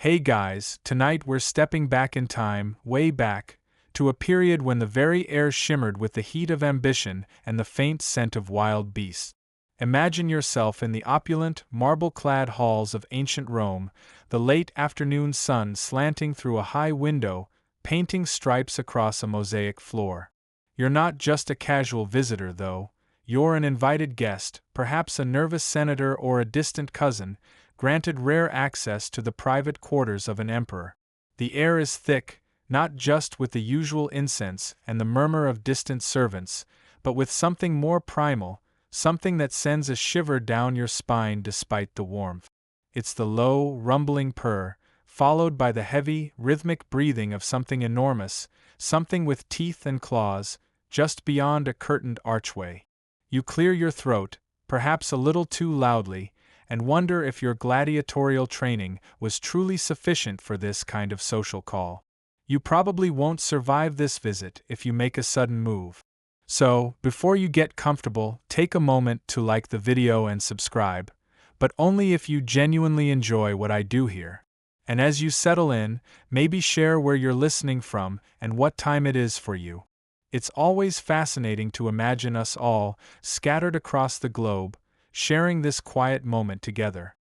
Hey guys, tonight we're stepping back in time, way back, to a period when the very air shimmered with the heat of ambition and the faint scent of wild beasts. Imagine yourself in the opulent, marble-clad halls of ancient Rome, the late afternoon sun slanting through a high window, painting stripes across a mosaic floor. You're not just a casual visitor, though. You're an invited guest, perhaps a nervous senator or a distant cousin, granted rare access to the private quarters of an emperor. The air is thick, not just with the usual incense and the murmur of distant servants, but with something more primal, something that sends a shiver down your spine despite the warmth. It's the low, rumbling purr, followed by the heavy, rhythmic breathing of something enormous, something with teeth and claws, just beyond a curtained archway. You clear your throat, perhaps a little too loudly, and wonder if your gladiatorial training was truly sufficient for this kind of social call. You probably won't survive this visit if you make a sudden move. So, before you get comfortable, take a moment to like the video and subscribe, but only if you genuinely enjoy what I do here. And as you settle in, maybe share where you're listening from and what time it is for you. It's always fascinating to imagine us all, scattered across the globe, sharing this quiet moment together.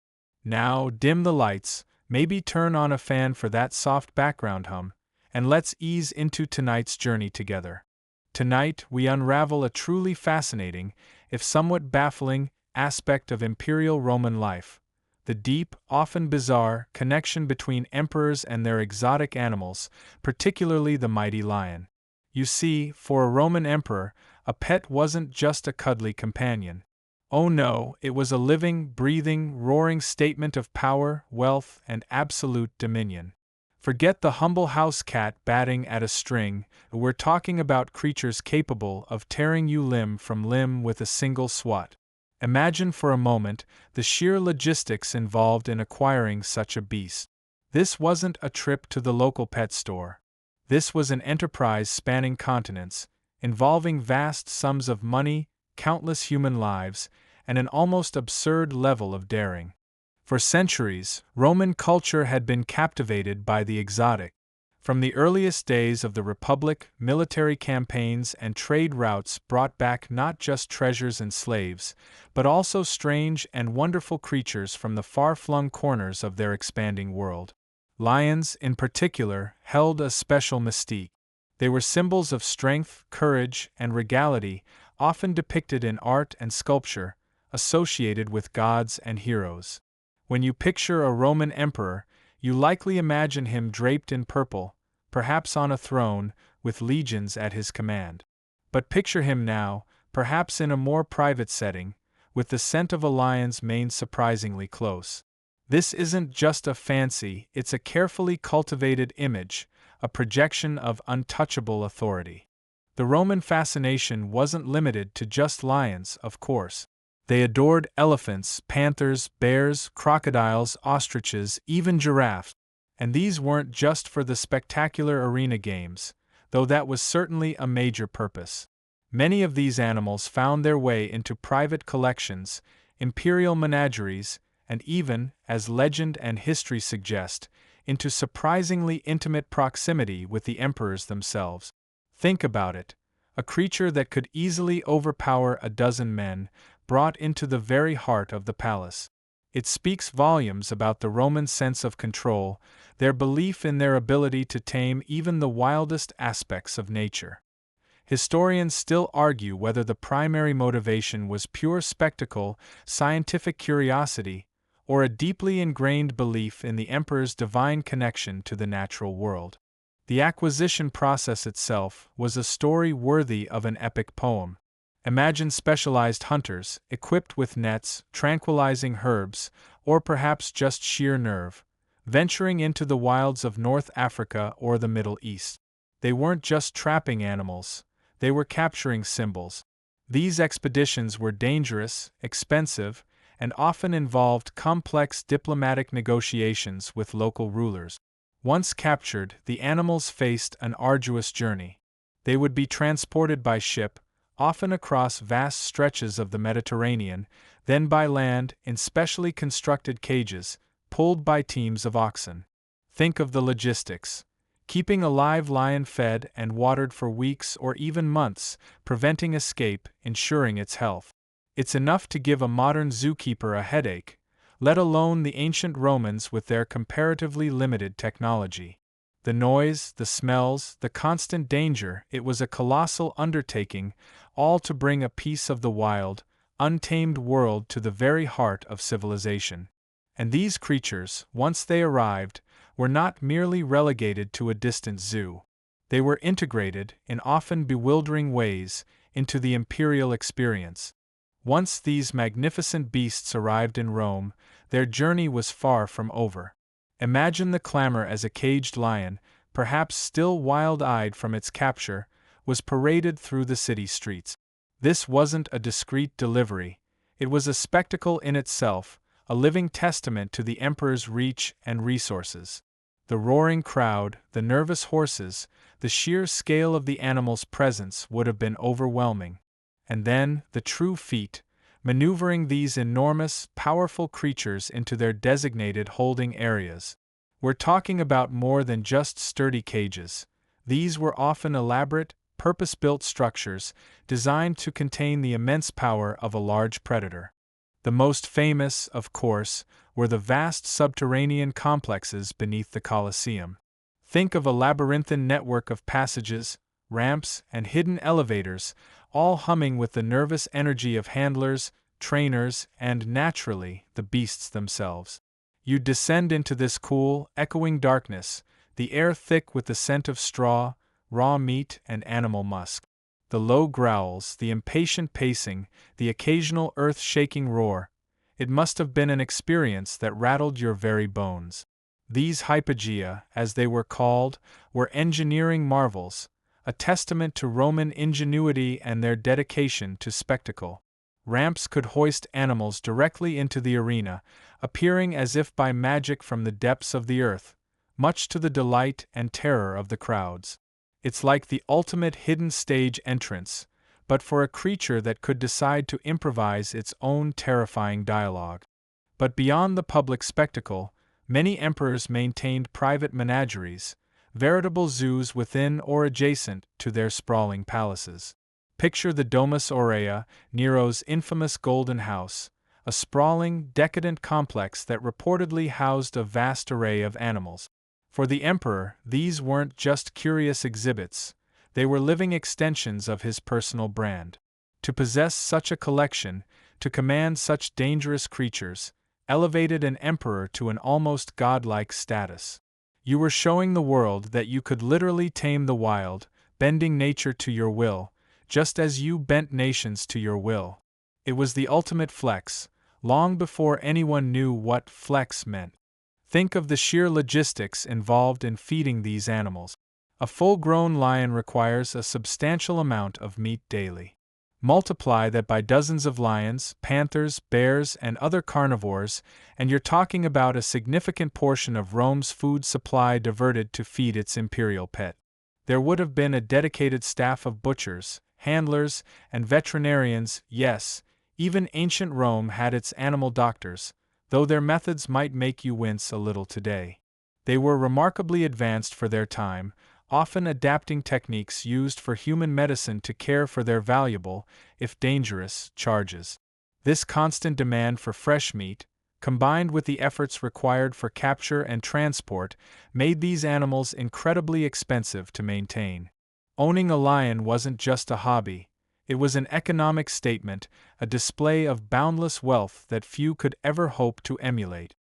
Now, dim the lights, maybe turn on a fan for that soft background hum, and let's ease into tonight's journey together. Tonight, we unravel a truly fascinating, if somewhat baffling, aspect of Imperial Roman life: the deep, often bizarre, connection between emperors and their exotic animals, particularly the mighty lion. You see, for a Roman emperor, a pet wasn't just a cuddly companion. Oh no, it was a living, breathing, roaring statement of power, wealth, and absolute dominion. Forget the humble house cat batting at a string, we're talking about creatures capable of tearing you limb from limb with a single swat. Imagine for a moment the sheer logistics involved in acquiring such a beast. This wasn't a trip to the local pet store. This was an enterprise spanning continents, involving vast sums of money, countless human lives, and an almost absurd level of daring. For centuries, Roman culture had been captivated by the exotic. From the earliest days of the Republic, military campaigns and trade routes brought back not just treasures and slaves, but also strange and wonderful creatures from the far-flung corners of their expanding world. Lions, in particular, held a special mystique. They were symbols of strength, courage, and regality, often depicted in art and sculpture, associated with gods and heroes. When you picture a Roman emperor, you likely imagine him draped in purple, perhaps on a throne, with legions at his command. But picture him now, perhaps in a more private setting, with the scent of a lion's mane surprisingly close. This isn't just a fancy, it's a carefully cultivated image, a projection of untouchable authority. The Roman fascination wasn't limited to just lions, of course. They adored elephants, panthers, bears, crocodiles, ostriches, even giraffes. And these weren't just for the spectacular arena games, though that was certainly a major purpose. Many of these animals found their way into private collections, imperial menageries, and even, as legend and history suggest, into surprisingly intimate proximity with the emperors themselves. Think about it. A creature that could easily overpower a dozen men, brought into the very heart of the palace. It speaks volumes about the Roman sense of control, their belief in their ability to tame even the wildest aspects of nature. Historians still argue whether the primary motivation was pure spectacle, scientific curiosity, or a deeply ingrained belief in the emperor's divine connection to the natural world. The acquisition process itself was a story worthy of an epic poem. Imagine specialized hunters, equipped with nets, tranquilizing herbs, or perhaps just sheer nerve, venturing into the wilds of North Africa or the Middle East. They weren't just trapping animals, they were capturing symbols. These expeditions were dangerous, expensive, and often involved complex diplomatic negotiations with local rulers. Once captured, the animals faced an arduous journey. They would be transported by ship, often across vast stretches of the Mediterranean, then by land in specially constructed cages, pulled by teams of oxen. Think of the logistics. Keeping a live lion fed and watered for weeks or even months, preventing escape, ensuring its health. It's enough to give a modern zookeeper a headache, let alone the ancient Romans with their comparatively limited technology. The noise, the smells, the constant danger, it was a colossal undertaking, all to bring a piece of the wild, untamed world to the very heart of civilization. And these creatures, once they arrived, were not merely relegated to a distant zoo. They were integrated, in often bewildering ways, into the imperial experience. Once these magnificent beasts arrived in Rome, their journey was far from over. Imagine the clamor as a caged lion, perhaps still wild-eyed from its capture, was paraded through the city streets. This wasn't a discreet delivery, it was a spectacle in itself, a living testament to the emperor's reach and resources. The roaring crowd, the nervous horses, the sheer scale of the animal's presence would have been overwhelming. And then, the true feat, maneuvering these enormous, powerful creatures into their designated holding areas. We're talking about more than just sturdy cages. These were often elaborate, purpose-built structures designed to contain the immense power of a large predator. The most famous, of course, were the vast subterranean complexes beneath the Coliseum. Think of a labyrinthine network of passages, ramps, and hidden elevators, all humming with the nervous energy of handlers, trainers, and, naturally, the beasts themselves. You descend into this cool, echoing darkness, the air thick with the scent of straw, raw meat, and animal musk. The low growls, the impatient pacing, the occasional earth-shaking roar. It must have been an experience that rattled your very bones. These hypogea, as they were called, were engineering marvels, a testament to Roman ingenuity and their dedication to spectacle. Ramps could hoist animals directly into the arena, appearing as if by magic from the depths of the earth, much to the delight and terror of the crowds. It's like the ultimate hidden stage entrance, but for a creature that could decide to improvise its own terrifying dialogue. But beyond the public spectacle, many emperors maintained private menageries, veritable zoos within or adjacent to their sprawling palaces. Picture the Domus Aurea, Nero's infamous Golden House, a sprawling, decadent complex that reportedly housed a vast array of animals. For the emperor, these weren't just curious exhibits, they were living extensions of his personal brand. To possess such a collection, to command such dangerous creatures, elevated an emperor to an almost godlike status. You were showing the world that you could literally tame the wild, bending nature to your will, just as you bent nations to your will. It was the ultimate flex, long before anyone knew what flex meant. Think of the sheer logistics involved in feeding these animals. A full-grown lion requires a substantial amount of meat daily. Multiply that by dozens of lions, panthers, bears, and other carnivores, and you're talking about a significant portion of Rome's food supply diverted to feed its imperial pet. There would have been a dedicated staff of butchers, handlers, and veterinarians. Yes, even ancient Rome had its animal doctors, though their methods might make you wince a little today. They were remarkably advanced for their time, often adapting techniques used for human medicine to care for their valuable, if dangerous, charges. This constant demand for fresh meat, combined with the efforts required for capture and transport, made these animals incredibly expensive to maintain. Owning a lion wasn't just a hobby, it was an economic statement, a display of boundless wealth that few could ever hope to emulate.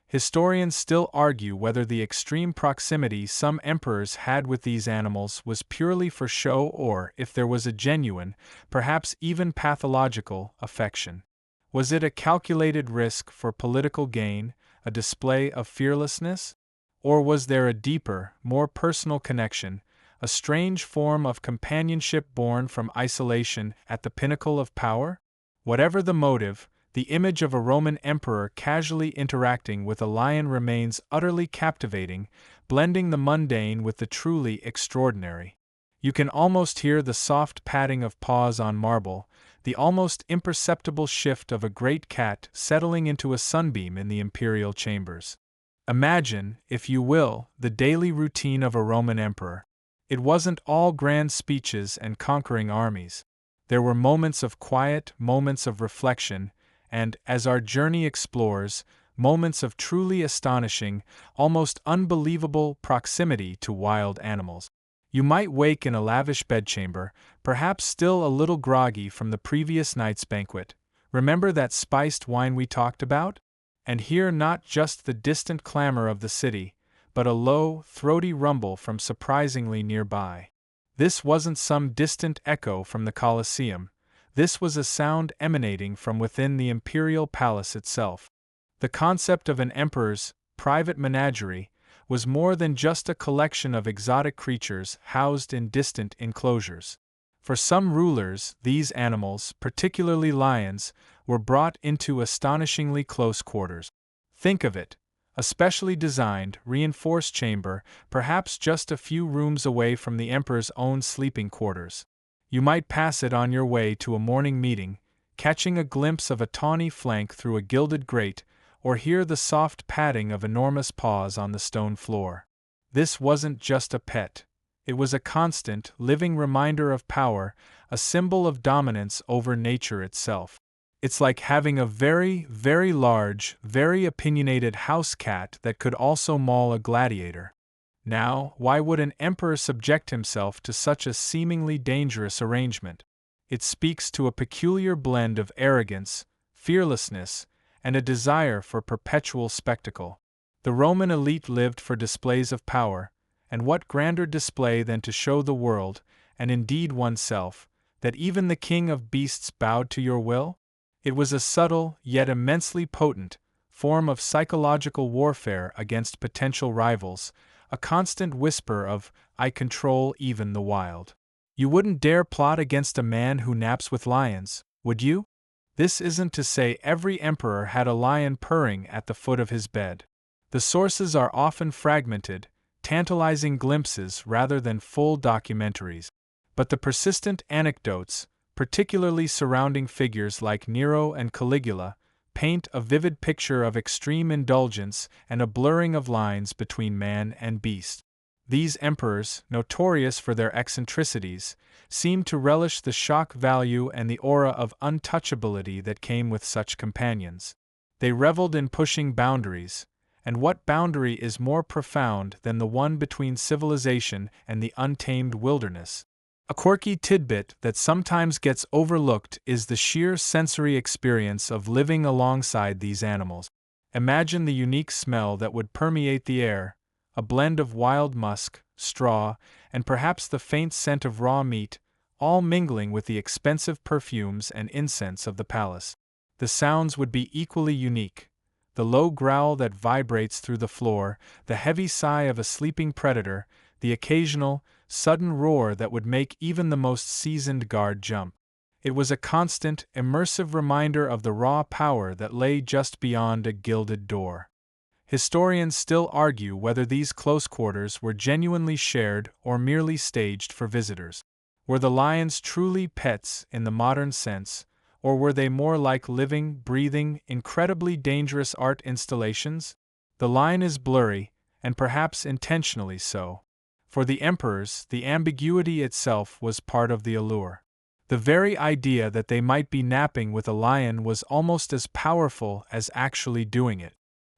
Historians still argue whether the extreme proximity some emperors had with these animals was purely for show or if there was a genuine, perhaps even pathological, affection. Was it a calculated risk for political gain, a display of fearlessness? Or was there a deeper, more personal connection, a strange form of companionship born from isolation at the pinnacle of power? Whatever the motive, the image of a Roman emperor casually interacting with a lion remains utterly captivating, blending the mundane with the truly extraordinary. You can almost hear the soft patting of paws on marble, the almost imperceptible shift of a great cat settling into a sunbeam in the imperial chambers. Imagine, if you will, the daily routine of a Roman emperor. It wasn't all grand speeches and conquering armies. There were moments of quiet, moments of reflection, and, as our journey explores, moments of truly astonishing, almost unbelievable proximity to wild animals. You might wake in a lavish bedchamber, perhaps still a little groggy from the previous night's banquet. Remember that spiced wine we talked about? And hear not just the distant clamor of the city, but a low, throaty rumble from surprisingly nearby. This wasn't some distant echo from the Coliseum. This was a sound emanating from within the Imperial palace itself. The concept of an emperor's private menagerie was more than just a collection of exotic creatures housed in distant enclosures. For some rulers, these animals, particularly lions, were brought into astonishingly close quarters. Think of it, a specially designed, reinforced chamber, perhaps just a few rooms away from the emperor's own sleeping quarters. You might pass it on your way to a morning meeting, catching a glimpse of a tawny flank through a gilded grate, or hear the soft padding of enormous paws on the stone floor. This wasn't just a pet. It was a constant, living reminder of power, a symbol of dominance over nature itself. It's like having a very, very large, very opinionated house cat that could also maul a gladiator. Now, why would an emperor subject himself to such a seemingly dangerous arrangement? It speaks to a peculiar blend of arrogance, fearlessness, and a desire for perpetual spectacle. The Roman elite lived for displays of power, and what grander display than to show the world, and indeed oneself, that even the king of beasts bowed to your will? It was a subtle, yet immensely potent, form of psychological warfare against potential rivals, a constant whisper of, "I control even the wild." You wouldn't dare plot against a man who naps with lions, would you? This isn't to say every emperor had a lion purring at the foot of his bed. The sources are often fragmented, tantalizing glimpses rather than full documentaries. But the persistent anecdotes, particularly surrounding figures like Nero and Caligula, paint a vivid picture of extreme indulgence and a blurring of lines between man and beast. These emperors, notorious for their eccentricities, seemed to relish the shock value and the aura of untouchability that came with such companions. They reveled in pushing boundaries, and what boundary is more profound than the one between civilization and the untamed wilderness? A quirky tidbit that sometimes gets overlooked is the sheer sensory experience of living alongside these animals. Imagine the unique smell that would permeate the air, a blend of wild musk, straw, and perhaps the faint scent of raw meat, all mingling with the expensive perfumes and incense of the palace. The sounds would be equally unique. The low growl that vibrates through the floor, the heavy sigh of a sleeping predator, the occasional, sudden roar that would make even the most seasoned guard jump. It was a constant, immersive reminder of the raw power that lay just beyond a gilded door. Historians still argue whether these close quarters were genuinely shared or merely staged for visitors. Were the lions truly pets in the modern sense, or were they more like living, breathing, incredibly dangerous art installations? The line is blurry, and perhaps intentionally so. For the emperors, the ambiguity itself was part of the allure. The very idea that they might be napping with a lion was almost as powerful as actually doing it.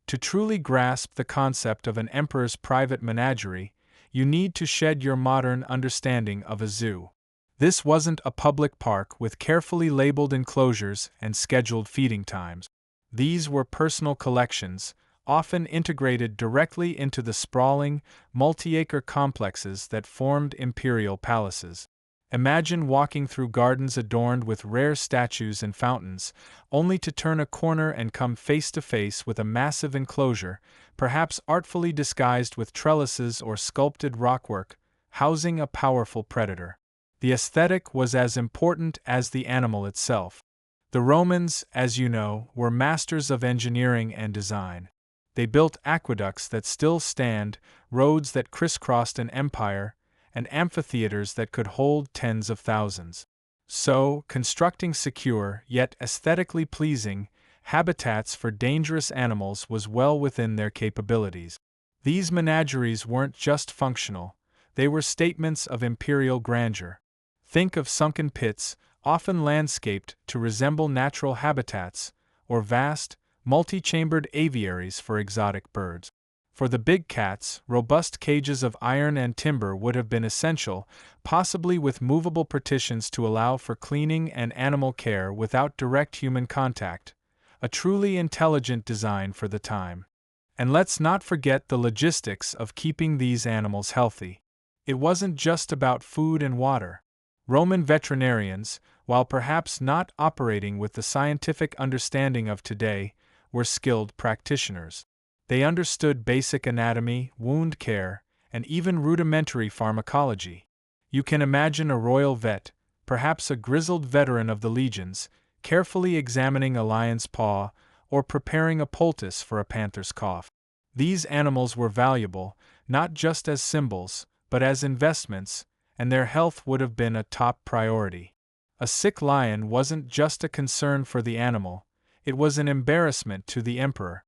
To truly grasp the concept of an emperor's private menagerie, you need to shed your modern understanding of a zoo. This wasn't a public park with carefully labeled enclosures and scheduled feeding times. These were personal collections, often integrated directly into the sprawling, multi-acre complexes that formed imperial palaces. Imagine walking through gardens adorned with rare statues and fountains, only to turn a corner and come face to face with a massive enclosure, perhaps artfully disguised with trellises or sculpted rockwork, housing a powerful predator. The aesthetic was as important as the animal itself. The Romans, as you know, were masters of engineering and design. They built aqueducts that still stand, roads that crisscrossed an empire, and amphitheaters that could hold tens of thousands. So, constructing secure, yet aesthetically pleasing, habitats for dangerous animals was well within their capabilities. These menageries weren't just functional, they were statements of imperial grandeur. Think of sunken pits, often landscaped to resemble natural habitats, or vast, multi-chambered aviaries for exotic birds. For the big cats, robust cages of iron and timber would have been essential, possibly with movable partitions to allow for cleaning and animal care without direct human contact, a truly intelligent design for the time. And let's not forget the logistics of keeping these animals healthy. It wasn't just about food and water. Roman veterinarians, while perhaps not operating with the scientific understanding of today, were skilled practitioners. They understood basic anatomy, wound care, and even rudimentary pharmacology. You can imagine a royal vet, perhaps a grizzled veteran of the legions, carefully examining a lion's paw or preparing a poultice for a panther's cough. These animals were valuable, not just as symbols, but as investments, and their health would have been a top priority. A sick lion wasn't just a concern for the animal, it was an embarrassment to the emperor.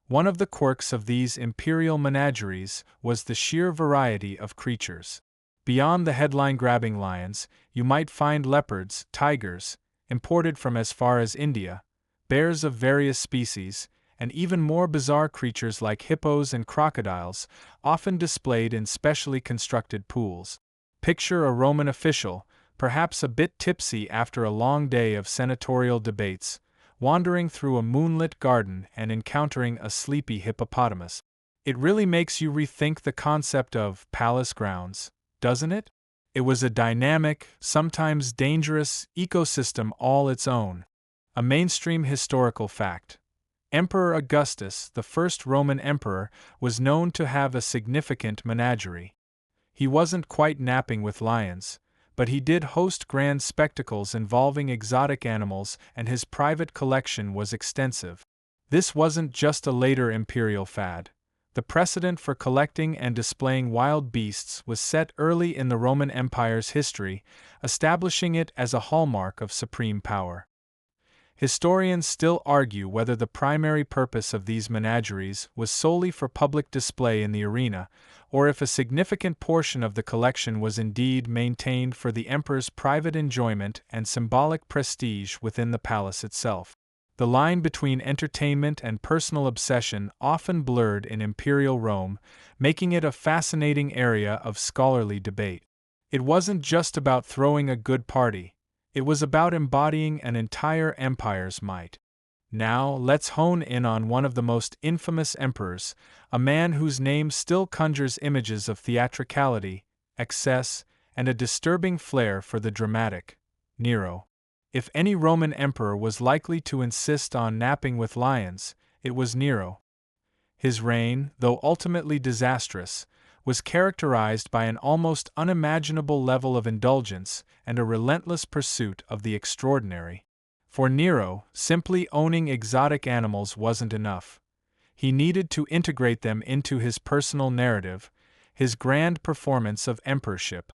One of the quirks of these imperial menageries was the sheer variety of creatures. Beyond the headline-grabbing lions, you might find leopards, tigers, imported from as far as India, bears of various species, and even more bizarre creatures like hippos and crocodiles, often displayed in specially constructed pools. Picture a Roman official, perhaps a bit tipsy after a long day of senatorial debates, wandering through a moonlit garden and encountering a sleepy hippopotamus. It really makes you rethink the concept of palace grounds, doesn't it? It was a dynamic, sometimes dangerous, ecosystem all its own. A mainstream historical fact. Emperor Augustus, the first Roman emperor, was known to have a significant menagerie. He wasn't quite napping with lions, but he did host grand spectacles involving exotic animals, and his private collection was extensive. This wasn't just a later imperial fad. The precedent for collecting and displaying wild beasts was set early in the Roman Empire's history, establishing it as a hallmark of supreme power. Historians still argue whether the primary purpose of these menageries was solely for public display in the arena, or if a significant portion of the collection was indeed maintained for the emperor's private enjoyment and symbolic prestige within the palace itself. The line between entertainment and personal obsession often blurred in imperial Rome, making it a fascinating area of scholarly debate. It wasn't just about throwing a good party. It was about embodying an entire empire's might. Now, let's hone in on one of the most infamous emperors, a man whose name still conjures images of theatricality, excess, and a disturbing flair for the dramatic: Nero. If any Roman emperor was likely to insist on napping with lions, it was Nero. His reign, though ultimately disastrous, was characterized by an almost unimaginable level of indulgence and a relentless pursuit of the extraordinary. For Nero, simply owning exotic animals wasn't enough. He needed to integrate them into his personal narrative, his grand performance of emperorship.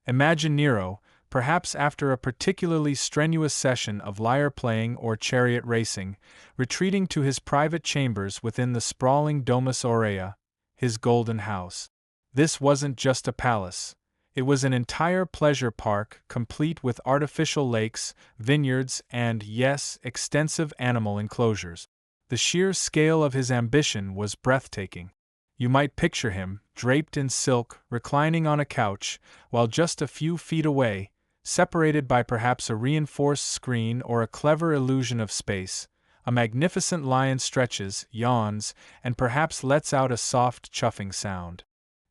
Imagine Nero, perhaps after a particularly strenuous session of lyre playing or chariot racing, retreating to his private chambers within the sprawling Domus Aurea, his golden house. This wasn't just a palace. It was an entire pleasure park, complete with artificial lakes, vineyards, and, yes, extensive animal enclosures. The sheer scale of his ambition was breathtaking. You might picture him, draped in silk, reclining on a couch, while just a few feet away, separated by perhaps a reinforced screen or a clever illusion of space, a magnificent lion stretches, yawns, and perhaps lets out a soft chuffing sound.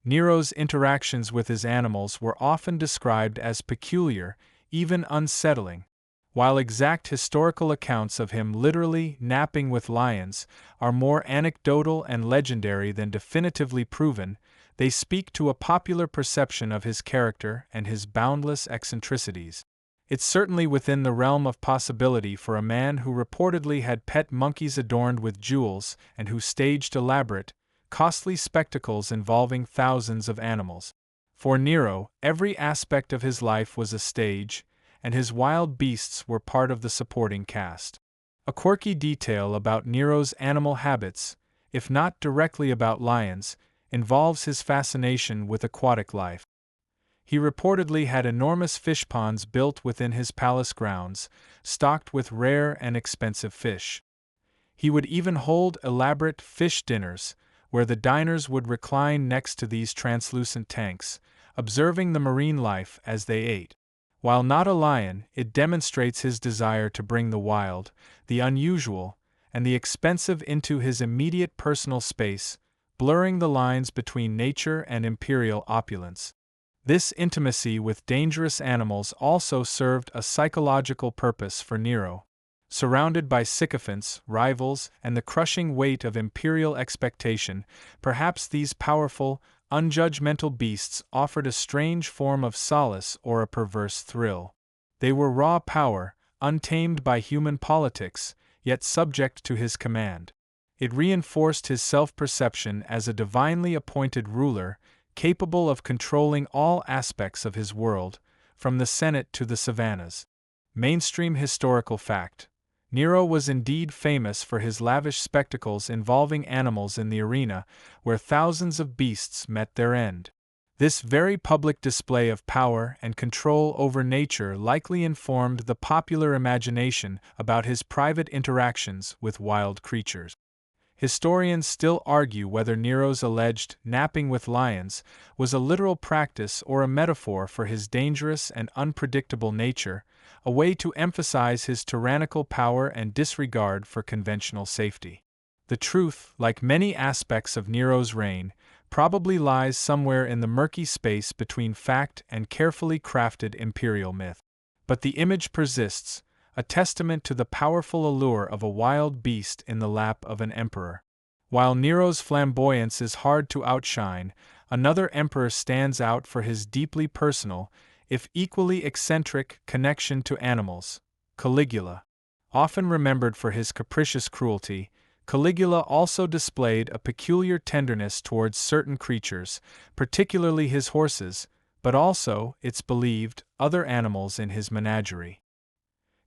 Nero's interactions with his animals were often described as peculiar, even unsettling. While exact historical accounts of him literally napping with lions are more anecdotal and legendary than definitively proven, they speak to a popular perception of his character and his boundless eccentricities. It's certainly within the realm of possibility for a man who reportedly had pet monkeys adorned with jewels and who staged elaborate, costly spectacles involving thousands of animals. For Nero, every aspect of his life was a stage, and his wild beasts were part of the supporting cast. A quirky detail about Nero's animal habits, if not directly about lions, involves his fascination with aquatic life. He reportedly had enormous fish ponds built within his palace grounds, stocked with rare and expensive fish. He would even hold elaborate fish dinners, where the diners would recline next to these translucent tanks, observing the marine life as they ate. While not a lion, it demonstrates his desire to bring the wild, the unusual, and the expensive into his immediate personal space, blurring the lines between nature and imperial opulence. This intimacy with dangerous animals also served a psychological purpose for Nero. Surrounded by sycophants, rivals, and the crushing weight of imperial expectation, perhaps these powerful, unjudgmental beasts offered a strange form of solace or a perverse thrill. They were raw power, untamed by human politics, yet subject to his command. It reinforced his self-perception as a divinely appointed ruler, capable of controlling all aspects of his world, from the Senate to the savannas. Mainstream historical fact: Nero was indeed famous for his lavish spectacles involving animals in the arena, where thousands of beasts met their end. This very public display of power and control over nature likely informed the popular imagination about his private interactions with wild creatures. Historians still argue whether Nero's alleged napping with lions was a literal practice or a metaphor for his dangerous and unpredictable nature, a way to emphasize his tyrannical power and disregard for conventional safety. The truth, like many aspects of Nero's reign, probably lies somewhere in the murky space between fact and carefully crafted imperial myth. But the image persists, a testament to the powerful allure of a wild beast in the lap of an emperor. While Nero's flamboyance is hard to outshine, another emperor stands out for his deeply personal, if equally eccentric, connection to animals: Caligula. Often remembered for his capricious cruelty, Caligula also displayed a peculiar tenderness towards certain creatures, particularly his horses, but also, it's believed, other animals in his menagerie.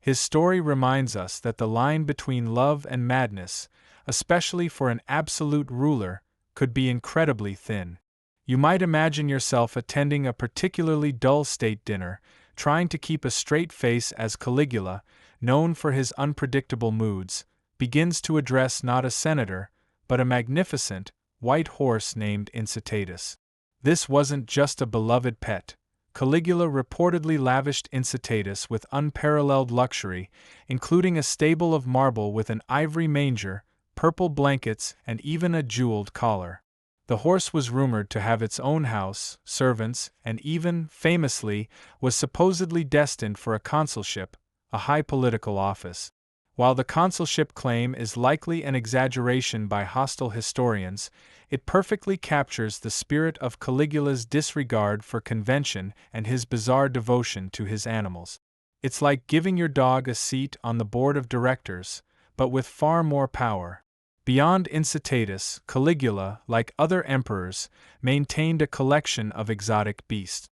His story reminds us that the line between love and madness, especially for an absolute ruler, could be incredibly thin. You might imagine yourself attending a particularly dull state dinner, trying to keep a straight face as Caligula, known for his unpredictable moods, begins to address not a senator, but a magnificent, white horse named Incitatus. This wasn't just a beloved pet. Caligula reportedly lavished Incitatus with unparalleled luxury, including a stable of marble with an ivory manger, purple blankets, and even a jeweled collar. The horse was rumored to have its own house, servants, and even, famously, was supposedly destined for a consulship, a high political office. While the consulship claim is likely an exaggeration by hostile historians, it perfectly captures the spirit of Caligula's disregard for convention and his bizarre devotion to his animals. It's like giving your dog a seat on the board of directors, but with far more power. Beyond Incitatus, Caligula, like other emperors, maintained a collection of exotic beasts.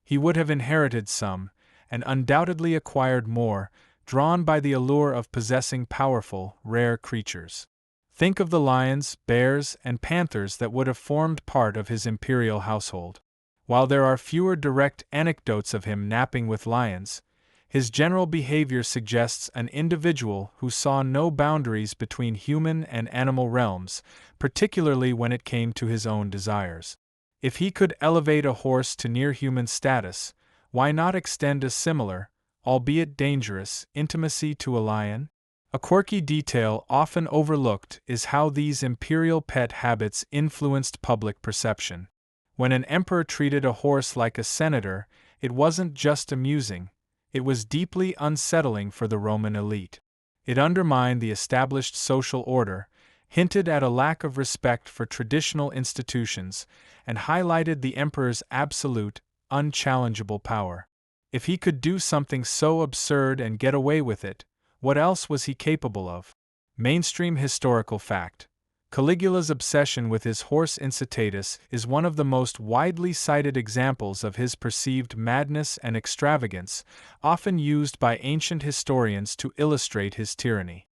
He would have inherited some, and undoubtedly acquired more, drawn by the allure of possessing powerful, rare creatures. Think of the lions, bears, and panthers that would have formed part of his imperial household. While there are fewer direct anecdotes of him napping with lions, his general behavior suggests an individual who saw no boundaries between human and animal realms, particularly when it came to his own desires. If he could elevate a horse to near-human status, why not extend a similar, albeit dangerous, intimacy to a lion? A quirky detail often overlooked is how these imperial pet habits influenced public perception. When an emperor treated a horse like a senator, it wasn't just amusing, it was deeply unsettling for the Roman elite. It undermined the established social order, hinted at a lack of respect for traditional institutions, and highlighted the emperor's absolute, unchallengeable power. If he could do something so absurd and get away with it, what else was he capable of? Mainstream historical fact: Caligula's obsession with his horse Incitatus is one of the most widely cited examples of his perceived madness and extravagance, often used by ancient historians to illustrate his tyranny.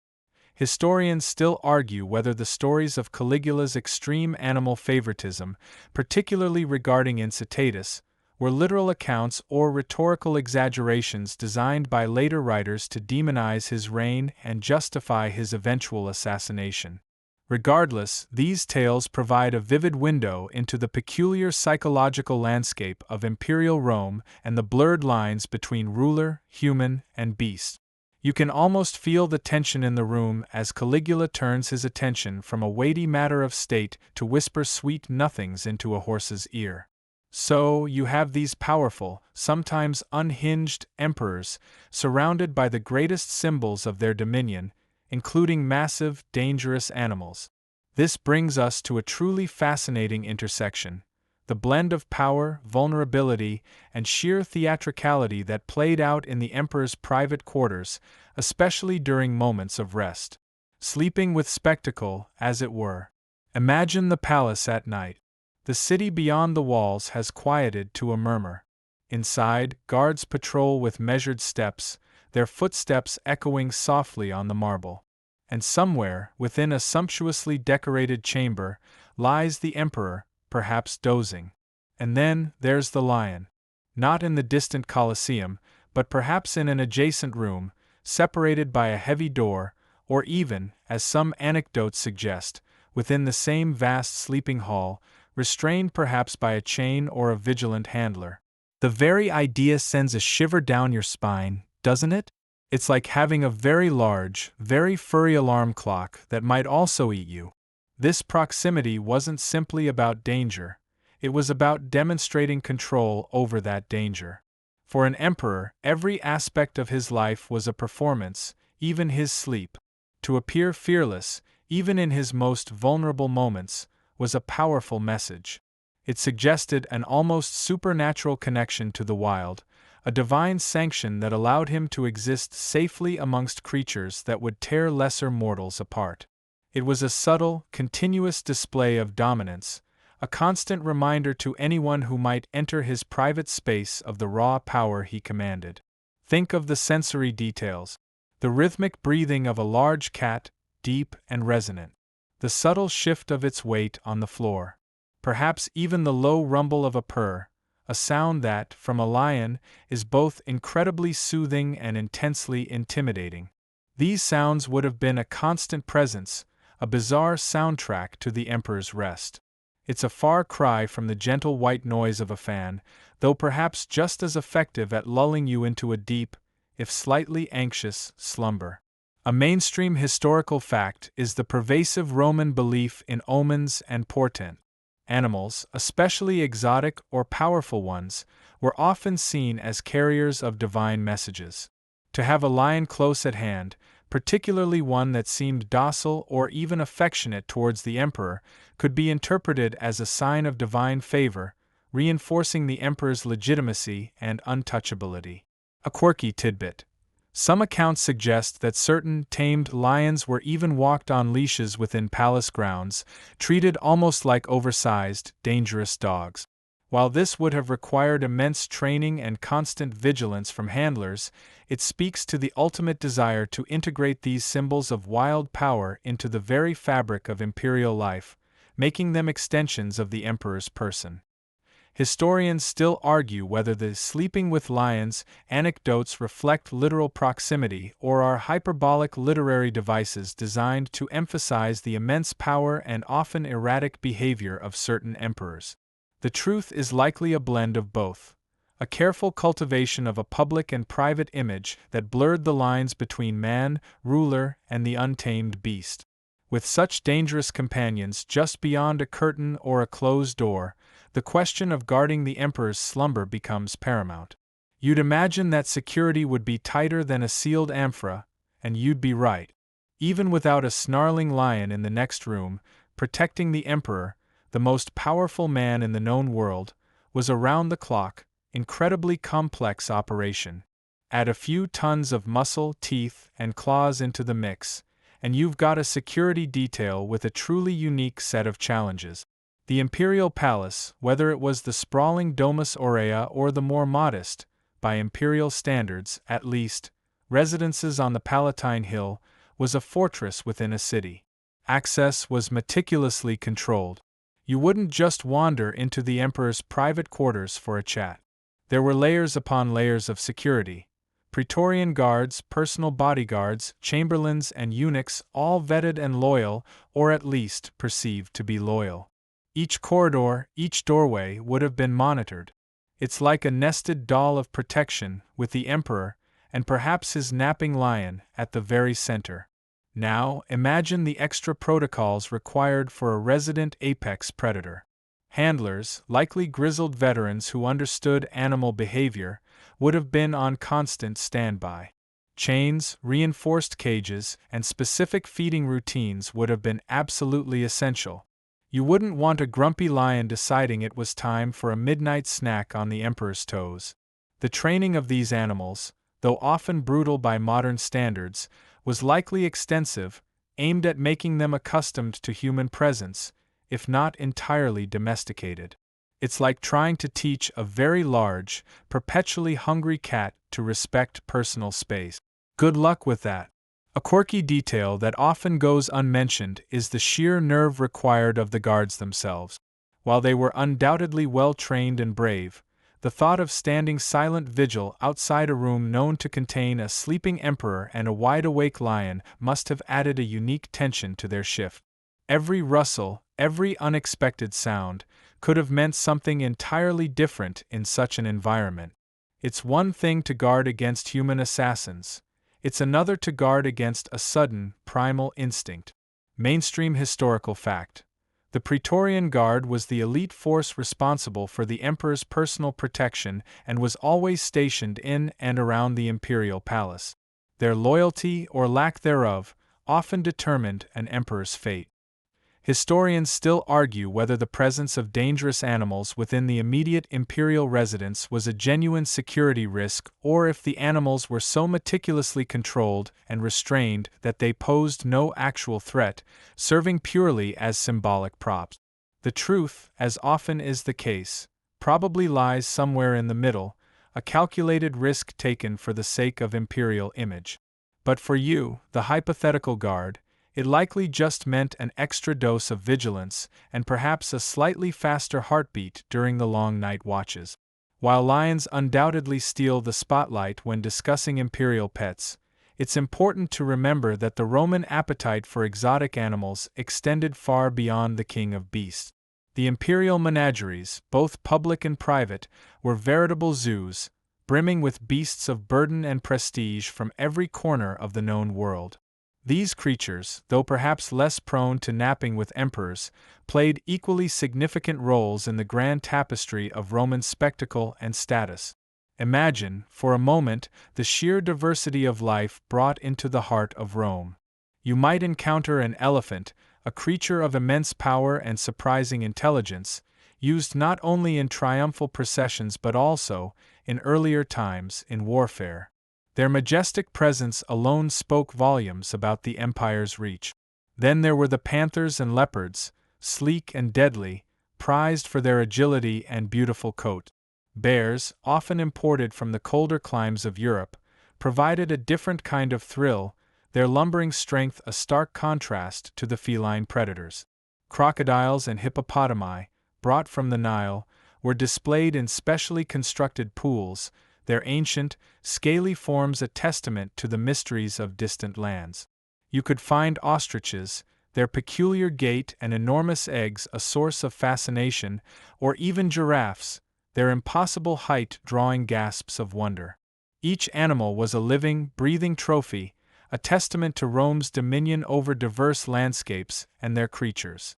Historians still argue whether the stories of Caligula's extreme animal favoritism, particularly regarding Incitatus, were literal accounts or rhetorical exaggerations designed by later writers to demonize his reign and justify his eventual assassination. Regardless, these tales provide a vivid window into the peculiar psychological landscape of Imperial Rome and the blurred lines between ruler, human, and beast. You can almost feel the tension in the room as Caligula turns his attention from a weighty matter of state to whisper sweet nothings into a horse's ear. So, you have these powerful, sometimes unhinged, emperors, surrounded by the greatest symbols of their dominion, including massive, dangerous animals. This brings us to a truly fascinating intersection, the blend of power, vulnerability, and sheer theatricality that played out in the emperor's private quarters, especially during moments of rest. Sleeping with spectacle, as it were. Imagine the palace at night. The city beyond the walls has quieted to a murmur. Inside, guards patrol with measured steps, their footsteps echoing softly on the marble. And somewhere, within a sumptuously decorated chamber, lies the emperor, perhaps dozing. And then, there's the lion. Not in the distant Coliseum, but perhaps in an adjacent room, separated by a heavy door, or even, as some anecdotes suggest, within the same vast sleeping hall, restrained perhaps by a chain or a vigilant handler. The very idea sends a shiver down your spine, doesn't it? It's like having a very large, very furry alarm clock that might also eat you. This proximity wasn't simply about danger, it was about demonstrating control over that danger. For an emperor, every aspect of his life was a performance, even his sleep. To appear fearless, even in his most vulnerable moments, was a powerful message. It suggested an almost supernatural connection to the wild, a divine sanction that allowed him to exist safely amongst creatures that would tear lesser mortals apart. It was a subtle, continuous display of dominance, a constant reminder to anyone who might enter his private space of the raw power he commanded. Think of the sensory details. The rhythmic breathing of a large cat, deep and resonant. The subtle shift of its weight on the floor. Perhaps even the low rumble of a purr, a sound that, from a lion, is both incredibly soothing and intensely intimidating. These sounds would have been a constant presence, a bizarre soundtrack to the emperor's rest. It's a far cry from the gentle white noise of a fan, though perhaps just as effective at lulling you into a deep, if slightly anxious, slumber. A mainstream historical fact is the pervasive Roman belief in omens and portent. Animals, especially exotic or powerful ones, were often seen as carriers of divine messages. To have a lion close at hand, particularly one that seemed docile or even affectionate towards the emperor, could be interpreted as a sign of divine favor, reinforcing the emperor's legitimacy and untouchability. A quirky tidbit. Some accounts suggest that certain tamed lions were even walked on leashes within palace grounds, treated almost like oversized, dangerous dogs. While this would have required immense training and constant vigilance from handlers, it speaks to the ultimate desire to integrate these symbols of wild power into the very fabric of imperial life, making them extensions of the emperor's person. Historians still argue whether the sleeping with lions anecdotes reflect literal proximity or are hyperbolic literary devices designed to emphasize the immense power and often erratic behavior of certain emperors. The truth is likely a blend of both, a careful cultivation of a public and private image that blurred the lines between man, ruler, and the untamed beast. With such dangerous companions just beyond a curtain or a closed door, the question of guarding the emperor's slumber becomes paramount. You'd imagine that security would be tighter than a sealed amphora, and you'd be right. Even without a snarling lion in the next room, protecting the emperor, the most powerful man in the known world, was a round-the-clock, incredibly complex operation. Add a few tons of muscle, teeth, and claws into the mix, and you've got a security detail with a truly unique set of challenges. The Imperial Palace, whether it was the sprawling Domus Aurea or the more modest, by Imperial standards at least, residences on the Palatine Hill, was a fortress within a city. Access was meticulously controlled. You wouldn't just wander into the Emperor's private quarters for a chat. There were layers upon layers of security. Praetorian guards, personal bodyguards, chamberlains, and eunuchs, all vetted and loyal, or at least perceived to be loyal. Each corridor, each doorway would have been monitored. It's like a nested doll of protection, with the Emperor, and perhaps his napping lion, at the very center. Now, imagine the extra protocols required for a resident apex predator. Handlers, likely grizzled veterans who understood animal behavior, would have been on constant standby. Chains, reinforced cages, and specific feeding routines would have been absolutely essential. You wouldn't want a grumpy lion deciding it was time for a midnight snack on the Emperor's toes. The training of these animals, though often brutal by modern standards, was likely extensive, aimed at making them accustomed to human presence, if not entirely domesticated. It's like trying to teach a very large, perpetually hungry cat to respect personal space. Good luck with that. A quirky detail that often goes unmentioned is the sheer nerve required of the guards themselves. While they were undoubtedly well-trained and brave, the thought of standing silent vigil outside a room known to contain a sleeping emperor and a wide-awake lion must have added a unique tension to their shift. Every rustle, every unexpected sound, could have meant something entirely different in such an environment. It's one thing to guard against human assassins. It's another to guard against a sudden, primal instinct. Mainstream historical fact. The Praetorian Guard was the elite force responsible for the Emperor's personal protection and was always stationed in and around the Imperial Palace. Their loyalty, or lack thereof, often determined an emperor's fate. Historians still argue whether the presence of dangerous animals within the immediate imperial residence was a genuine security risk or if the animals were so meticulously controlled and restrained that they posed no actual threat, serving purely as symbolic props. The truth, as often is the case, probably lies somewhere in the middle, a calculated risk taken for the sake of imperial image. But for you, the hypothetical guard, it likely just meant an extra dose of vigilance and perhaps a slightly faster heartbeat during the long night watches. While lions undoubtedly steal the spotlight when discussing imperial pets, it's important to remember that the Roman appetite for exotic animals extended far beyond the king of beasts. The imperial menageries, both public and private, were veritable zoos, brimming with beasts of burden and prestige from every corner of the known world. These creatures, though perhaps less prone to napping with emperors, played equally significant roles in the grand tapestry of Roman spectacle and status. Imagine, for a moment, the sheer diversity of life brought into the heart of Rome. You might encounter an elephant, a creature of immense power and surprising intelligence, used not only in triumphal processions but also, in earlier times, in warfare. Their majestic presence alone spoke volumes about the empire's reach. Then there were the panthers and leopards, sleek and deadly, prized for their agility and beautiful coat. Bears, often imported from the colder climes of Europe, provided a different kind of thrill, their lumbering strength a stark contrast to the feline predators. Crocodiles and hippopotami, brought from the Nile, were displayed in specially constructed pools, their ancient, scaly forms a testament to the mysteries of distant lands. You could find ostriches, their peculiar gait and enormous eggs a source of fascination, or even giraffes, their impossible height drawing gasps of wonder. Each animal was a living, breathing trophy, a testament to Rome's dominion over diverse landscapes and their creatures.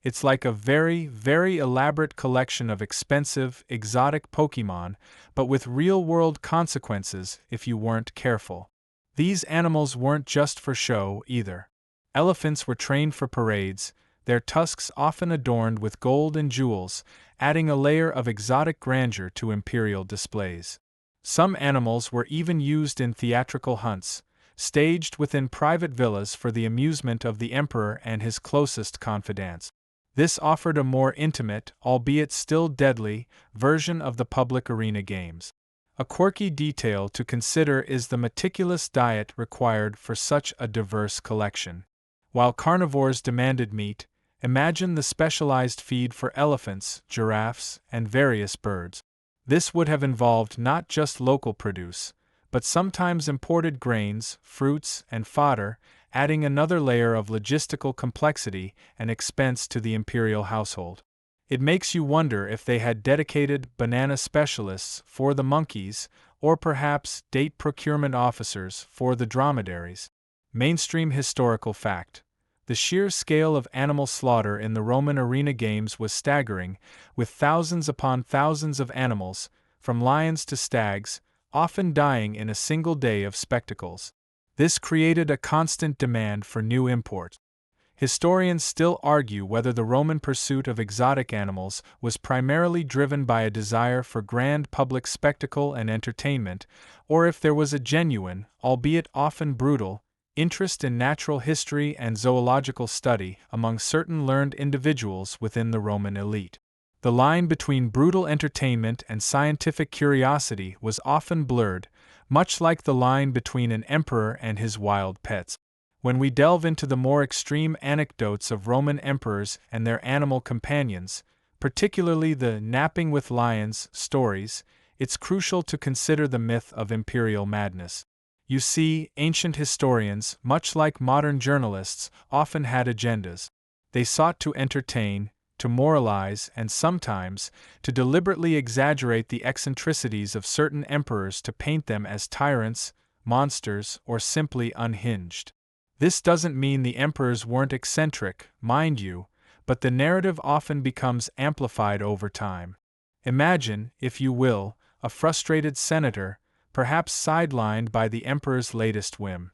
It's like a very, very elaborate collection of expensive, exotic Pokémon, but with real-world consequences if you weren't careful. These animals weren't just for show, either. Elephants were trained for parades, their tusks often adorned with gold and jewels, adding a layer of exotic grandeur to imperial displays. Some animals were even used in theatrical hunts, staged within private villas for the amusement of the emperor and his closest confidants. This offered a more intimate, albeit still deadly, version of the public arena games. A quirky detail to consider is the meticulous diet required for such a diverse collection. While carnivores demanded meat, imagine the specialized feed for elephants, giraffes, and various birds. This would have involved not just local produce, but sometimes imported grains, fruits, and fodder, adding another layer of logistical complexity and expense to the imperial household. It makes you wonder if they had dedicated banana specialists for the monkeys, or perhaps date procurement officers for the dromedaries. Mainstream historical fact. The sheer scale of animal slaughter in the Roman arena games was staggering, with thousands upon thousands of animals, from lions to stags, often dying in a single day of spectacles. This created a constant demand for new imports. Historians still argue whether the Roman pursuit of exotic animals was primarily driven by a desire for grand public spectacle and entertainment, or if there was a genuine, albeit often brutal, interest in natural history and zoological study among certain learned individuals within the Roman elite. The line between brutal entertainment and scientific curiosity was often blurred, much like the line between an emperor and his wild pets. When we delve into the more extreme anecdotes of Roman emperors and their animal companions, particularly the napping with lions stories, it's crucial to consider the myth of imperial madness. You see, ancient historians, much like modern journalists, often had agendas. They sought to entertain, to moralize, and sometimes, to deliberately exaggerate the eccentricities of certain emperors to paint them as tyrants, monsters, or simply unhinged. This doesn't mean the emperors weren't eccentric, mind you, but the narrative often becomes amplified over time. Imagine, if you will, a frustrated senator, perhaps sidelined by the emperor's latest whim.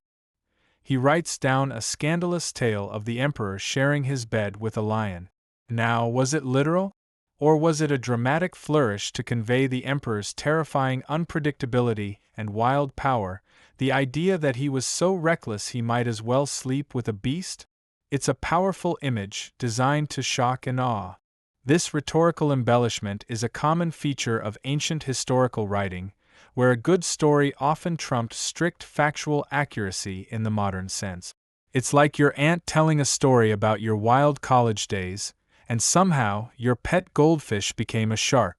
He writes down a scandalous tale of the emperor sharing his bed with a lion. Now, was it literal? Or was it a dramatic flourish to convey the emperor's terrifying unpredictability and wild power, the idea that he was so reckless he might as well sleep with a beast? It's a powerful image designed to shock and awe. This rhetorical embellishment is a common feature of ancient historical writing, where a good story often trumped strict factual accuracy in the modern sense. It's like your aunt telling a story about your wild college days, and somehow your pet goldfish became a shark.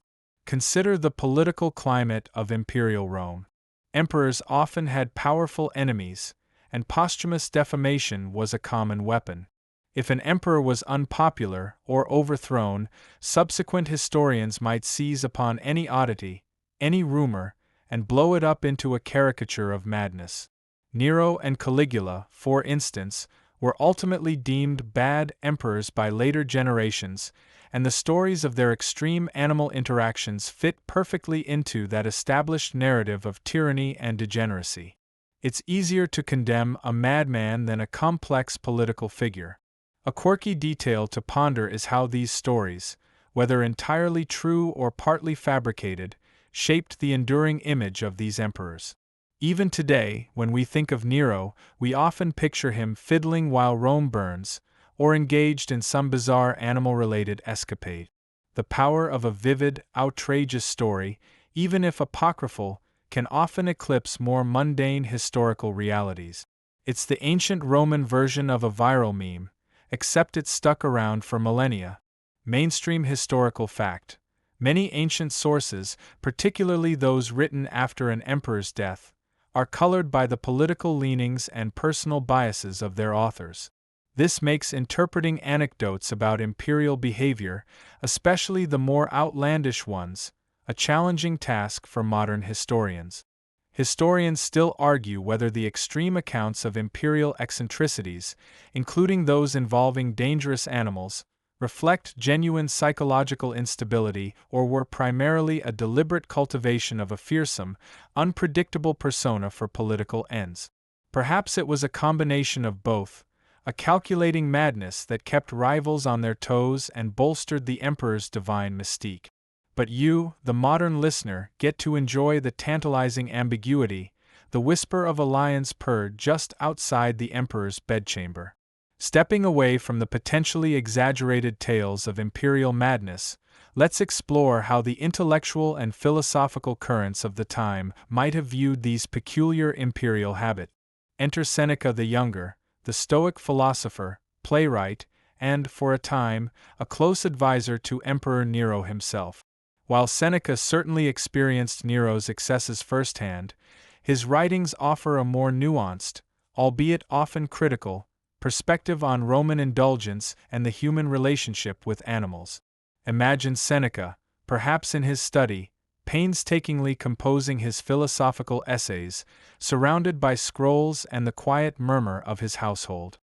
Consider the political climate of Imperial Rome. Emperors often had powerful enemies, and posthumous defamation was a common weapon. If an emperor was unpopular or overthrown, subsequent historians might seize upon any oddity, any rumor, and blow it up into a caricature of madness. Nero and Caligula, for instance, were ultimately deemed bad emperors by later generations, and the stories of their extreme animal interactions fit perfectly into that established narrative of tyranny and degeneracy. It's easier to condemn a madman than a complex political figure. A quirky detail to ponder is how these stories, whether entirely true or partly fabricated, shaped the enduring image of these emperors. Even today, when we think of Nero, we often picture him fiddling while Rome burns, or engaged in some bizarre animal-related escapade. The power of a vivid, outrageous story, even if apocryphal, can often eclipse more mundane historical realities. It's the ancient Roman version of a viral meme, except it stuck around for millennia. Mainstream historical fact. Many ancient sources, particularly those written after an emperor's death, are colored by the political leanings and personal biases of their authors. This makes interpreting anecdotes about imperial behavior, especially the more outlandish ones, a challenging task for modern historians. Historians still argue whether the extreme accounts of imperial eccentricities, including those involving dangerous animals, reflect genuine psychological instability or were primarily a deliberate cultivation of a fearsome, unpredictable persona for political ends. Perhaps it was a combination of both, a calculating madness that kept rivals on their toes and bolstered the emperor's divine mystique. But you, the modern listener, get to enjoy the tantalizing ambiguity, the whisper of a lion's purr just outside the emperor's bedchamber. Stepping away from the potentially exaggerated tales of imperial madness, let's explore how the intellectual and philosophical currents of the time might have viewed these peculiar imperial habits. Enter Seneca the Younger, the Stoic philosopher, playwright, and, for a time, a close advisor to Emperor Nero himself. While Seneca certainly experienced Nero's excesses firsthand, his writings offer a more nuanced, albeit often critical, perspective on Roman indulgence and the human relationship with animals. Imagine Seneca, perhaps in his study, painstakingly composing his philosophical essays, surrounded by scrolls and the quiet murmur of his household.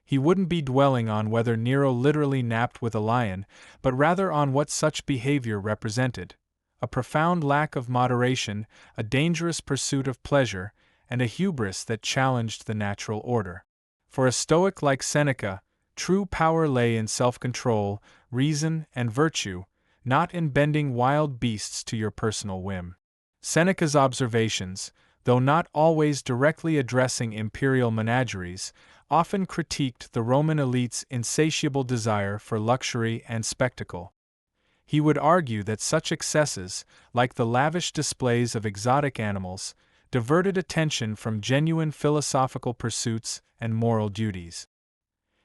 He wouldn't be dwelling on whether Nero literally napped with a lion, but rather on what such behavior represented: a profound lack of moderation, a dangerous pursuit of pleasure, and a hubris that challenged the natural order. For a Stoic like Seneca, true power lay in self-control, reason, and virtue, not in bending wild beasts to your personal whim. Seneca's observations, though not always directly addressing imperial menageries, often critiqued the Roman elite's insatiable desire for luxury and spectacle. He would argue that such excesses, like the lavish displays of exotic animals, diverted attention from genuine philosophical pursuits and moral duties.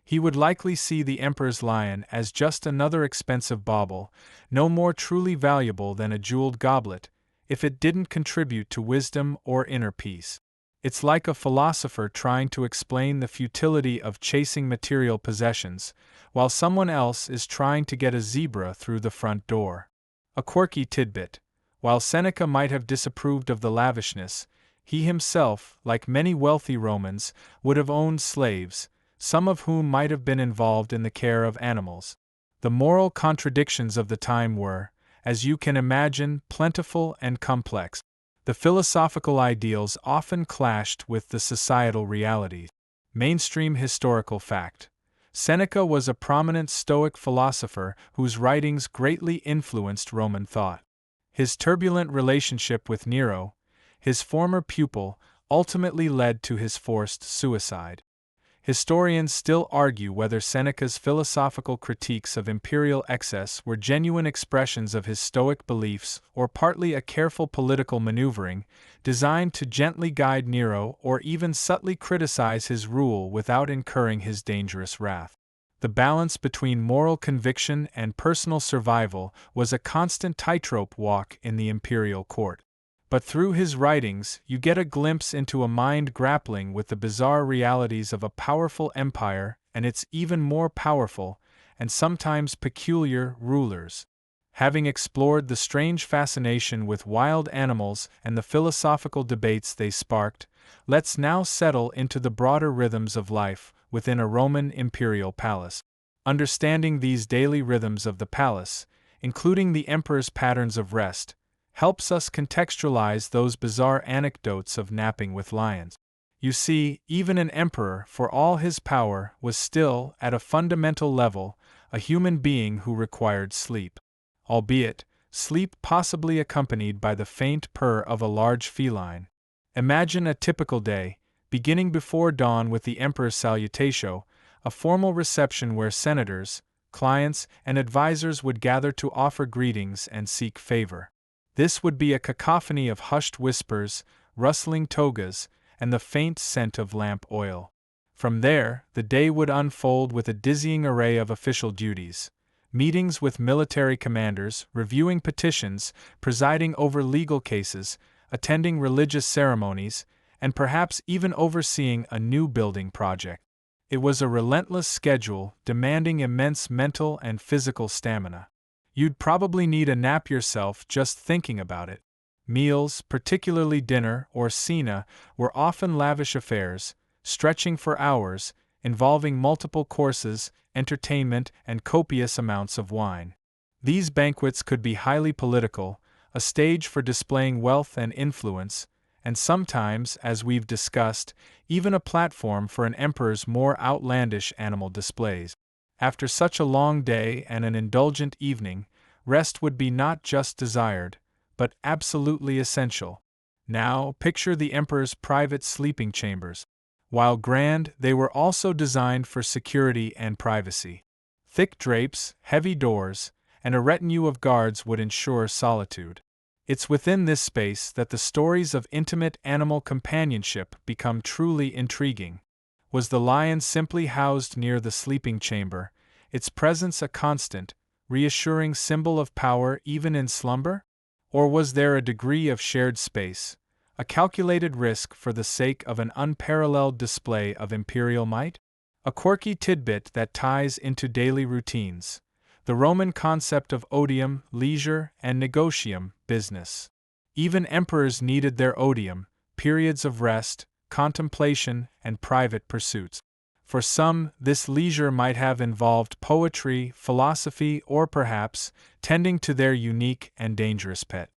He would likely see the emperor's lion as just another expensive bauble, no more truly valuable than a jeweled goblet, if it didn't contribute to wisdom or inner peace. It's like a philosopher trying to explain the futility of chasing material possessions, while someone else is trying to get a zebra through the front door. A quirky tidbit: while Seneca might have disapproved of the lavishness, he himself, like many wealthy Romans, would have owned slaves, some of whom might have been involved in the care of animals. The moral contradictions of the time were, as you can imagine, plentiful and complex. The philosophical ideals often clashed with the societal realities. Mainstream historical fact: Seneca was a prominent Stoic philosopher whose writings greatly influenced Roman thought. His turbulent relationship with Nero, his former pupil, ultimately led to his forced suicide. Historians still argue whether Seneca's philosophical critiques of imperial excess were genuine expressions of his Stoic beliefs or partly a careful political maneuvering, designed to gently guide Nero or even subtly criticize his rule without incurring his dangerous wrath. The balance between moral conviction and personal survival was a constant tightrope walk in the imperial court. But through his writings, you get a glimpse into a mind grappling with the bizarre realities of a powerful empire and its even more powerful, and sometimes peculiar, rulers. Having explored the strange fascination with wild animals and the philosophical debates they sparked, let's now settle into the broader rhythms of life within a Roman imperial palace. Understanding these daily rhythms of the palace, including the emperor's patterns of rest, helps us contextualize those bizarre anecdotes of napping with lions. You see, even an emperor, for all his power, was still, at a fundamental level, a human being who required sleep. Albeit, sleep possibly accompanied by the faint purr of a large feline. Imagine a typical day, beginning before dawn with the emperor's salutatio, a formal reception where senators, clients, and advisors would gather to offer greetings and seek favor. This would be a cacophony of hushed whispers, rustling togas, and the faint scent of lamp oil. From there, the day would unfold with a dizzying array of official duties: meetings with military commanders, reviewing petitions, presiding over legal cases, attending religious ceremonies, and perhaps even overseeing a new building project. It was a relentless schedule, demanding immense mental and physical stamina. You'd probably need a nap yourself just thinking about it. Meals, particularly dinner or cena, were often lavish affairs, stretching for hours, involving multiple courses, entertainment, and copious amounts of wine. These banquets could be highly political, a stage for displaying wealth and influence, and sometimes, as we've discussed, even a platform for an emperor's more outlandish animal displays. After such a long day and an indulgent evening, rest would be not just desired, but absolutely essential. Now, picture the emperor's private sleeping chambers. While grand, they were also designed for security and privacy. Thick drapes, heavy doors, and a retinue of guards would ensure solitude. It's within this space that the stories of intimate animal companionship become truly intriguing. Was the lion simply housed near the sleeping chamber, its presence a constant, reassuring symbol of power even in slumber? Or was there a degree of shared space, a calculated risk for the sake of an unparalleled display of imperial might? A quirky tidbit that ties into daily routines: the Roman concept of odium, leisure, and negotium, business. Even emperors needed their odium, periods of rest, contemplation, and private pursuits. For some, this leisure might have involved poetry, philosophy, or perhaps tending to their unique and dangerous pet.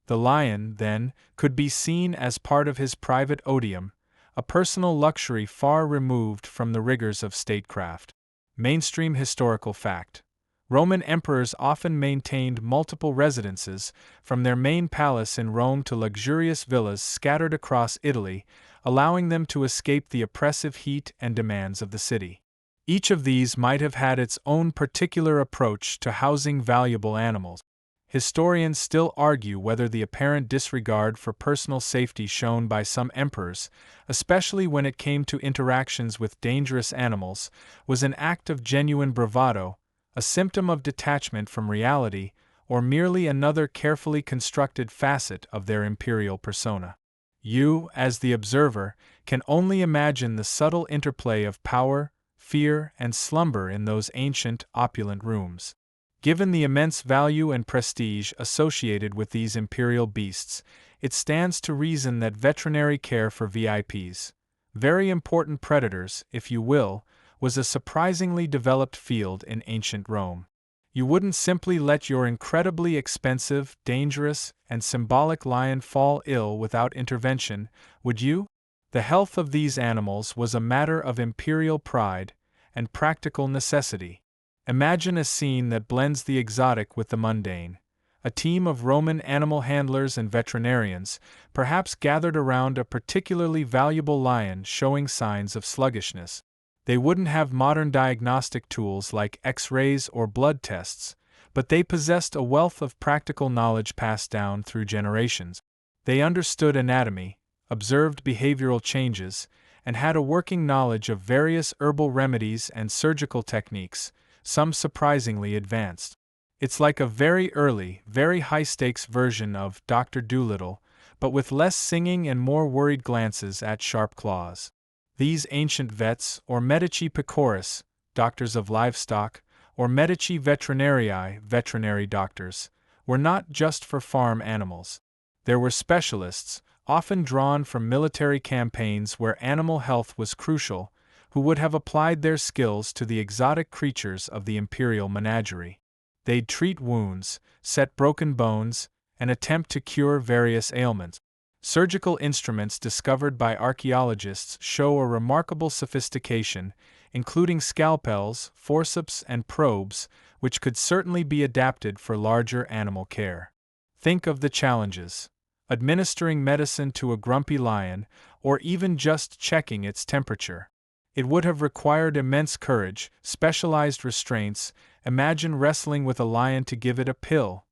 The lion, then, could be seen as part of his private odium, a personal luxury far removed from the rigors of statecraft. Mainstream historical fact: Roman emperors often maintained multiple residences, from their main palace in Rome to luxurious villas scattered across Italy, allowing them to escape the oppressive heat and demands of the city. Each of these might have had its own particular approach to housing valuable animals. Historians still argue whether the apparent disregard for personal safety shown by some emperors, especially when it came to interactions with dangerous animals, was an act of genuine bravado, a symptom of detachment from reality, or merely another carefully constructed facet of their imperial persona. You, as the observer, can only imagine the subtle interplay of power, fear, and slumber in those ancient, opulent rooms. Given the immense value and prestige associated with these imperial beasts, it stands to reason that veterinary care for VIPs, very important predators, if you will, was a surprisingly developed field in ancient Rome. You wouldn't simply let your incredibly expensive, dangerous, and symbolic lion fall ill without intervention, would you? The health of these animals was a matter of imperial pride and practical necessity. Imagine a scene that blends the exotic with the mundane. A team of Roman animal handlers and veterinarians, perhaps gathered around a particularly valuable lion showing signs of sluggishness. They wouldn't have modern diagnostic tools like X-rays or blood tests, but they possessed a wealth of practical knowledge passed down through generations. They understood anatomy, observed behavioral changes, and had a working knowledge of various herbal remedies and surgical techniques, some surprisingly advanced. It's like a very early, very high-stakes version of Dr. Dolittle, but with less singing and more worried glances at sharp claws. These ancient vets, or medici pecoris, doctors of livestock, or medici veterinarii, veterinary doctors, were not just for farm animals. There were specialists, often drawn from military campaigns where animal health was crucial, who would have applied their skills to the exotic creatures of the imperial menagerie. They'd treat wounds, set broken bones, and attempt to cure various ailments. Surgical instruments discovered by archaeologists show a remarkable sophistication, including scalpels, forceps, and probes, which could certainly be adapted for larger animal care. Think of the challenges: administering medicine to a grumpy lion, or even just checking its temperature. It would have required immense courage, specialized restraints. Imagine wrestling with a lion to give it a pill,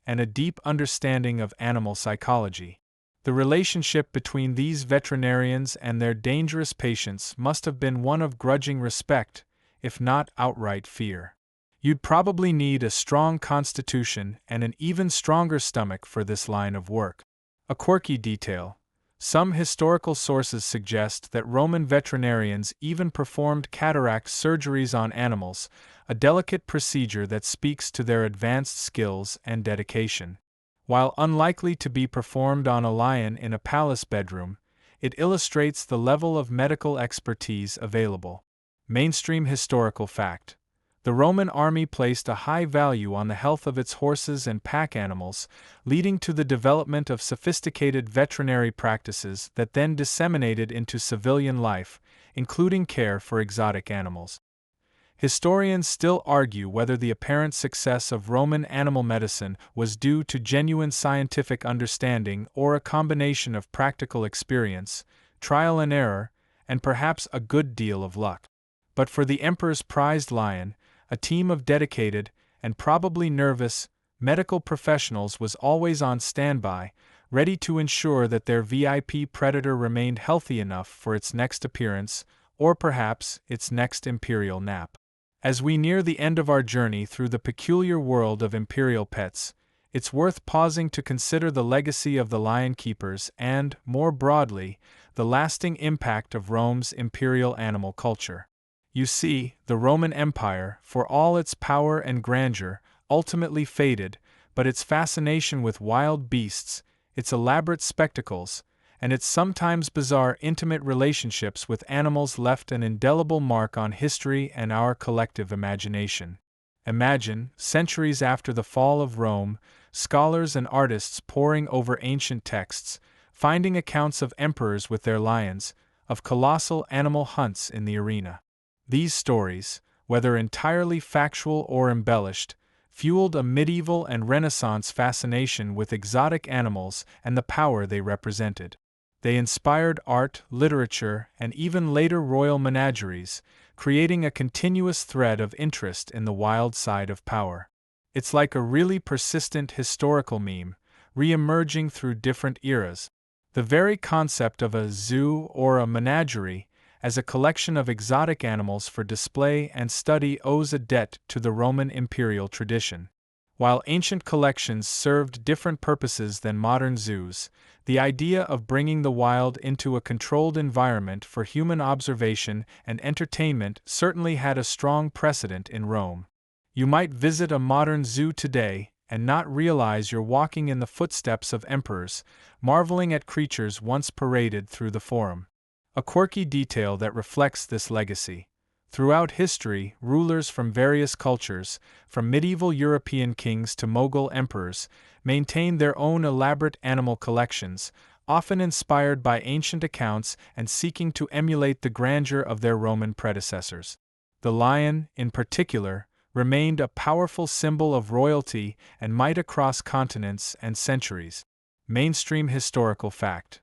and a deep understanding of animal psychology. The relationship between these veterinarians and their dangerous patients must have been one of grudging respect, if not outright fear. You'd probably need a strong constitution and an even stronger stomach for this line of work. A quirky detail: some historical sources suggest that Roman veterinarians even performed cataract surgeries on animals, a delicate procedure that speaks to their advanced skills and dedication. While unlikely to be performed on a lion in a palace bedroom, it illustrates the level of medical expertise available. Mainstream historical fact: the Roman army placed a high value on the health of its horses and pack animals, leading to the development of sophisticated veterinary practices that then disseminated into civilian life, including care for exotic animals. Historians still argue whether the apparent success of Roman animal medicine was due to genuine scientific understanding or a combination of practical experience, trial and error, and perhaps a good deal of luck. But for the emperor's prized lion, a team of dedicated, and probably nervous, medical professionals was always on standby, ready to ensure that their VIP predator remained healthy enough for its next appearance, or perhaps its next imperial nap. As we near the end of our journey through the peculiar world of imperial pets, it's worth pausing to consider the legacy of the lion keepers and, more broadly, the lasting impact of Rome's imperial animal culture. You see, the Roman Empire, for all its power and grandeur, ultimately faded, but its fascination with wild beasts, its elaborate spectacles, and its sometimes bizarre intimate relationships with animals left an indelible mark on history and our collective imagination. Imagine, centuries after the fall of Rome, scholars and artists poring over ancient texts, finding accounts of emperors with their lions, of colossal animal hunts in the arena. These stories, whether entirely factual or embellished, fueled a medieval and Renaissance fascination with exotic animals and the power they represented. They inspired art, literature, and even later royal menageries, creating a continuous thread of interest in the wild side of power. It's like a really persistent historical meme, re-emerging through different eras. The very concept of a zoo or a menagerie, as a collection of exotic animals for display and study, owes a debt to the Roman imperial tradition. While ancient collections served different purposes than modern zoos, the idea of bringing the wild into a controlled environment for human observation and entertainment certainly had a strong precedent in Rome. You might visit a modern zoo today and not realize you're walking in the footsteps of emperors, marveling at creatures once paraded through the forum. A quirky detail that reflects this legacy. Throughout history, rulers from various cultures, from medieval European kings to Mughal emperors, maintained their own elaborate animal collections, often inspired by ancient accounts and seeking to emulate the grandeur of their Roman predecessors. The lion, in particular, remained a powerful symbol of royalty and might across continents and centuries. Mainstream historical fact.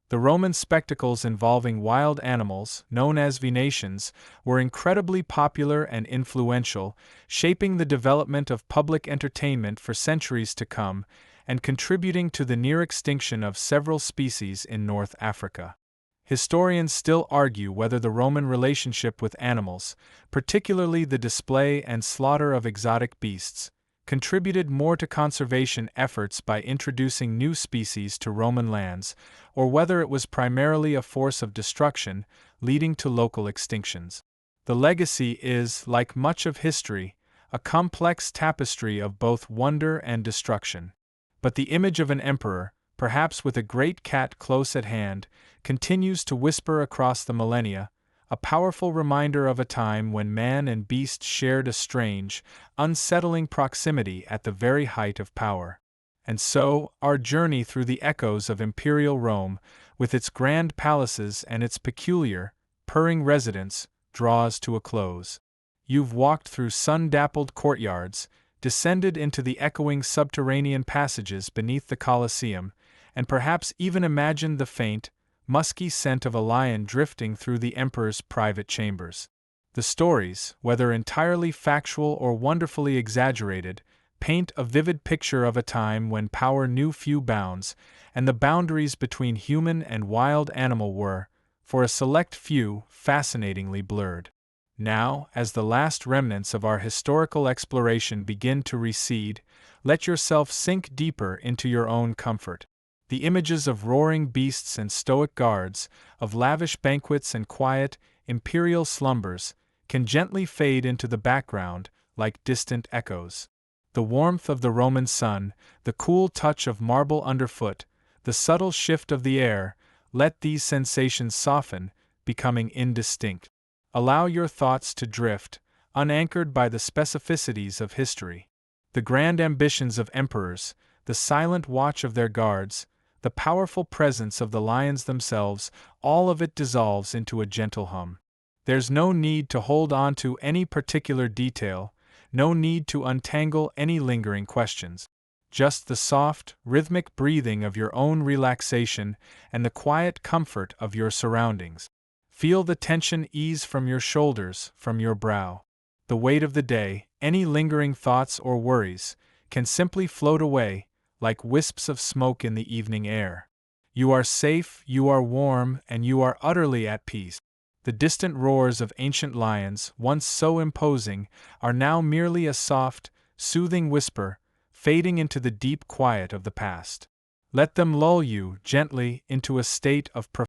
The Roman spectacles involving wild animals, known as venations, were incredibly popular and influential, shaping the development of public entertainment for centuries to come, and contributing to the near extinction of several species in North Africa. Historians still argue whether the Roman relationship with animals, particularly the display and slaughter of exotic beasts, contributed more to conservation efforts by introducing new species to Roman lands, or whether it was primarily a force of destruction, leading to local extinctions. The legacy is, like much of history, a complex tapestry of both wonder and destruction. But the image of an emperor, perhaps with a great cat close at hand, continues to whisper across the millennia, a powerful reminder of a time when man and beast shared a strange, unsettling proximity at the very height of power. And so, our journey through the echoes of imperial Rome, with its grand palaces and its peculiar, purring residents, draws to a close. You've walked through sun-dappled courtyards, descended into the echoing subterranean passages beneath the Coliseum, and perhaps even imagined the faint, musky scent of a lion drifting through the emperor's private chambers. The stories, whether entirely factual or wonderfully exaggerated, paint a vivid picture of a time when power knew few bounds, and the boundaries between human and wild animal were, for a select few, fascinatingly blurred. Now, as the last remnants of our historical exploration begin to recede, let yourself sink deeper into your own comfort. The images of roaring beasts and stoic guards, of lavish banquets and quiet, imperial slumbers, can gently fade into the background, like distant echoes. The warmth of the Roman sun, the cool touch of marble underfoot, the subtle shift of the air, let these sensations soften, becoming indistinct. Allow your thoughts to drift, unanchored by the specificities of history. The grand ambitions of emperors, the silent watch of their guards, the powerful presence of the lions themselves, all of it dissolves into a gentle hum. There's no need to hold on to any particular detail, no need to untangle any lingering questions. Just the soft, rhythmic breathing of your own relaxation and the quiet comfort of your surroundings. Feel the tension ease from your shoulders, from your brow. The weight of the day, any lingering thoughts or worries, can simply float away, like wisps of smoke in the evening air. You are safe, you are warm, and you are utterly at peace. The distant roars of ancient lions, once so imposing, are now merely a soft, soothing whisper, fading into the deep quiet of the past. Let them lull you gently into a state of profound